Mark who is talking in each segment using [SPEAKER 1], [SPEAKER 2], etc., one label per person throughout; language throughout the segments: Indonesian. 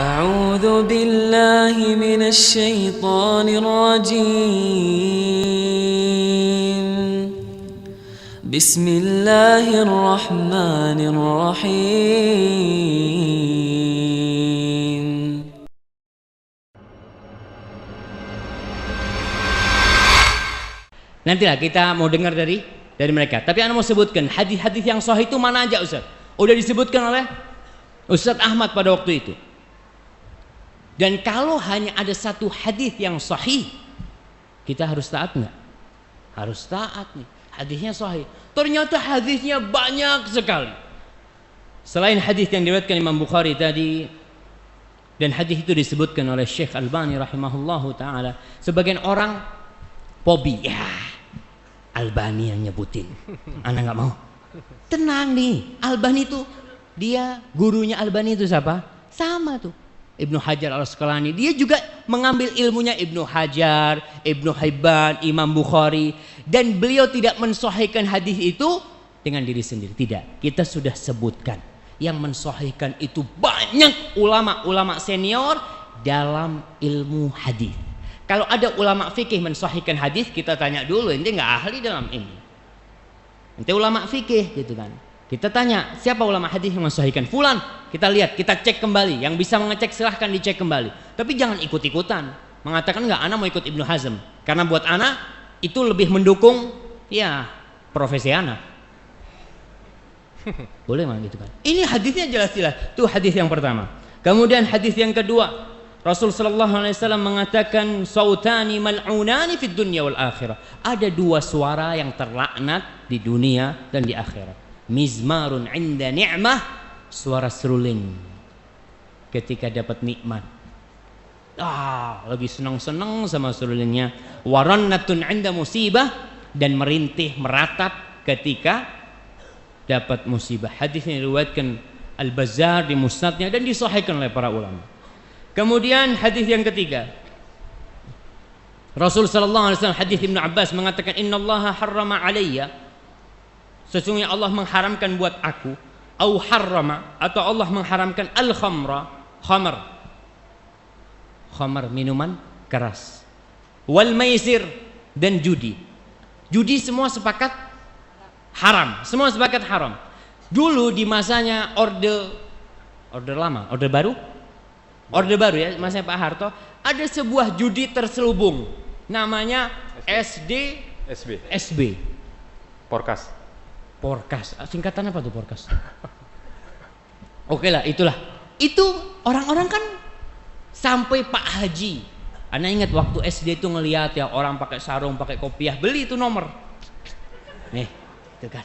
[SPEAKER 1] أعوذ بالله من الشيطان الرجيم بسم الله الرحمن الرحيم.
[SPEAKER 2] Nantilah kita mau dengar dari mereka. Tapi Anda mau sebutkan hadis-hadis yang sahih itu mana aja, Ustaz? Udah disebutkan oleh Ustaz Ahmad pada waktu itu. Dan kalau hanya ada satu hadis yang sahih, kita harus taat nggak? Harus taat nih. Hadisnya sahih. Ternyata hadisnya banyak sekali. Selain hadis yang diriwayatkan Imam Bukhari tadi, dan hadis itu disebutkan oleh Syekh Albani rahimahullahu taala, sebagian orang Pobi, ya Albani yang nyebutin, Anda nggak mau. Tenang nih, Albani itu dia gurunya Albani itu siapa? Sama tuh, Ibnu Hajar Al-Asqalani. Dia juga mengambil ilmunya Ibnu Hajar, Ibnu Hibban, Imam Bukhari, dan beliau tidak mensahihkan hadis itu dengan diri sendiri. Tidak, kita sudah sebutkan yang mensahihkan itu banyak ulama-ulama senior dalam ilmu hadis. Kalau ada ulama fikih mensahihkan hadis, kita tanya dulu, ente nggak ahli dalam ini. Ente ulama fikih gitu kan. Kita tanya, siapa ulama hadis yang mensahihkan? Fulan. Kita lihat, kita cek kembali. Yang bisa mengecek silahkan dicek kembali. Tapi jangan ikut-ikutan. Mengatakan nggak, ana mau ikut Ibnu Hazm. Karena buat ana itu lebih mendukung ya profesi ana. Boleh mah gitu kan. Ini hadisnya jelas-jelas. Itu hadis yang pertama. Kemudian hadis yang kedua, Rasul sallallahu alaihi wasallam mengatakan sautani mal'unani fid dunya wal akhirah. Ada dua suara yang terlaknat di dunia dan di akhirat. Mizmarun 'inda ni'mah, suara seruling ketika dapat nikmat. Lagi senang-senang sama serulingnya. Warannatun 'inda musibah, dan merintih meratap ketika dapat musibah. Hadis ini diriwayatkan Al-Bazzar di musnadnya dan disahihkan oleh para ulama. Kemudian hadis yang ketiga, Rasul sallallahu alaihi wasallam, hadis Ibnu Abbas mengatakan, innallaha harrama alayya, sesungguhnya Allah mengharamkan buat aku, au harrama, atau Allah mengharamkan al-khamra, khamar minuman keras, wal maisir, dan judi. Judi semua sepakat haram, semua sepakat haram. Dulu di masanya orde lama, orde baru ya, masanya Pak Harto, ada sebuah judi terselubung namanya SB. Porkas. Singkatan apa tuh Porkas? Oke lah, itulah. Itu orang-orang kan sampai Pak Haji. Anda ingat waktu SD itu ngelihat ya orang pakai sarung, pakai kopiah, beli itu nomor. Nih, itu kan.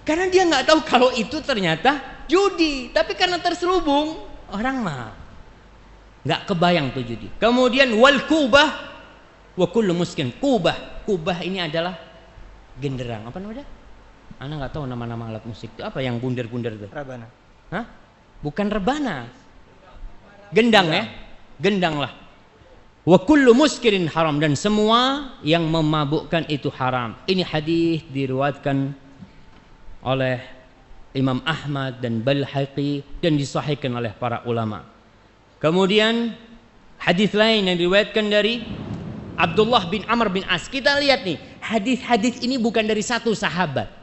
[SPEAKER 2] Karena dia nggak tahu kalau itu ternyata judi, tapi karena terselubung, orang mah nggak kebayang tuh judi. Kemudian wal kubah wa kullu muskin. Kubah ini adalah genderang. Apa namanya? Ana nggak tahu nama-nama alat musik itu apa yang bundar-bundar itu.
[SPEAKER 3] Rebana.
[SPEAKER 2] Hah? Bukan rebana. Gendang ya. Gendang lah. Wa kullu muskirin haram, dan semua yang memabukkan itu haram. Ini hadis diriwayatkan oleh Imam Ahmad dan Baihaqi dan disahihkan oleh para ulama. Kemudian hadis lain yang diriwayatkan dari Abdullah bin Amr bin As. Kita lihat nih, hadis-hadis ini bukan dari satu sahabat.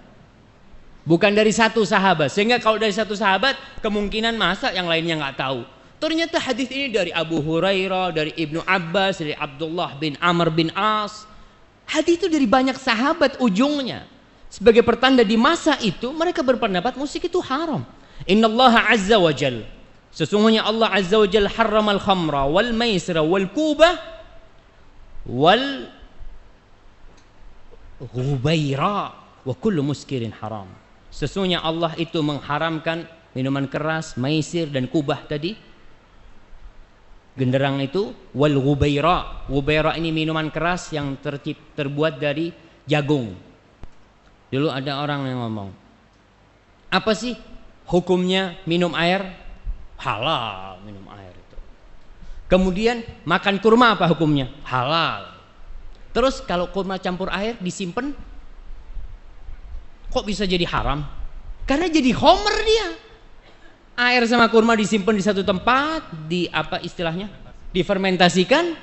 [SPEAKER 2] Sehingga kalau dari satu sahabat, kemungkinan masa yang lainnya nggak tahu. Ternyata hadis ini dari Abu Hurairah, dari Ibnu Abbas, dari Abdullah bin Amr bin As. Hadis itu dari banyak sahabat ujungnya. Sebagai pertanda di masa itu mereka berpendapat musik itu haram. Innallaha azza wa jalla, sesungguhnya Allah azza wa jalla harramal khamra wal maisra wal kubah wal ghubaira wa kullu muskirin haram. Sesungguhnya Allah itu mengharamkan minuman keras, maisir, dan kubah tadi, genderang itu, wal ghubaira. Ghubaira ini minuman keras yang terbuat dari jagung. Dulu ada orang yang ngomong, apa sih hukumnya minum air? Halal minum air itu. Kemudian makan kurma apa hukumnya? Halal. Terus kalau kurma campur air disimpan, kok bisa jadi haram? Karena jadi homer dia. air sama kurma disimpan di satu tempat, di apa istilahnya? Difermentasikan.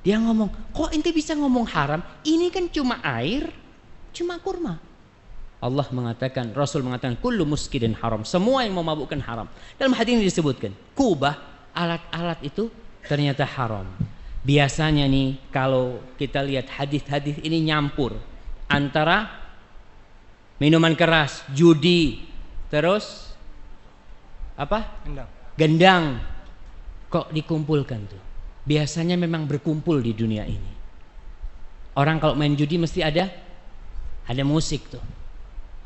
[SPEAKER 2] Dia ngomong, kok ente bisa ngomong haram? Ini kan cuma air, cuma kurma. Allah mengatakan, Rasul mengatakan, kullu muskirin haram. Semua yang memabukkan haram. Dalam hadis ini disebutkan, kubah, alat-alat itu ternyata haram. Biasanya nih, kalau kita lihat hadis-hadis ini nyampur antara minuman keras, judi, terus apa? Gendang. Kok dikumpulkan tuh? Biasanya memang berkumpul di dunia ini. Orang kalau main judi mesti ada musik tuh.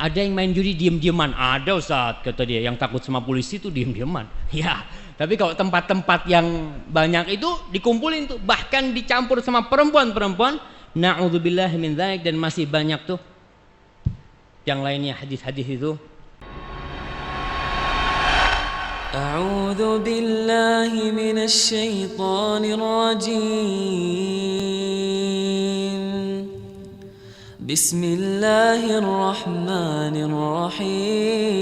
[SPEAKER 2] Ada yang main judi diem-dieman. Ada Ustaz, kata dia, yang takut sama polisi tuh diem-dieman. Ya, tapi kalau tempat-tempat yang banyak itu dikumpulin tuh, bahkan dicampur sama perempuan-perempuan. Na'udzubillah min dzalik, dan masih banyak tuh yang lainnya hadis-hadis itu.
[SPEAKER 1] أعوذ بالله من الشيطان الرجيم بسم الله الرحمن الرحيم